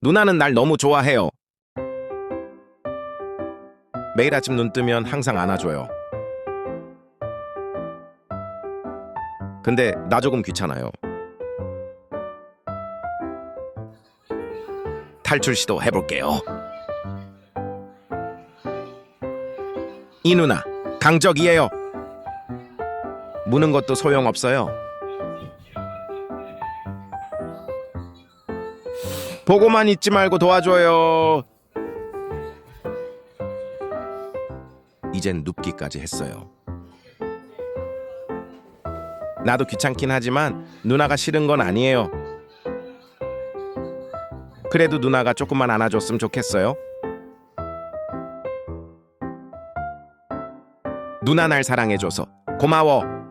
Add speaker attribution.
Speaker 1: 누나는 날 너무 좋아해요. 매일 아침 눈 뜨면 항상 안아줘요. 근데 나 조금 귀찮아요. 탈출 시도 해볼게요. 이 누나 강적이에요. 무는 것도 소용없어요. 보고만 있지 말고 도와줘요. 이젠 눕기까지 했어요. 나도 귀찮긴 하지만 누나가 싫은 건 아니에요. 그래도 누나가 조금만 안아줬으면 좋겠어요. 누나 날 사랑해줘서 고마워.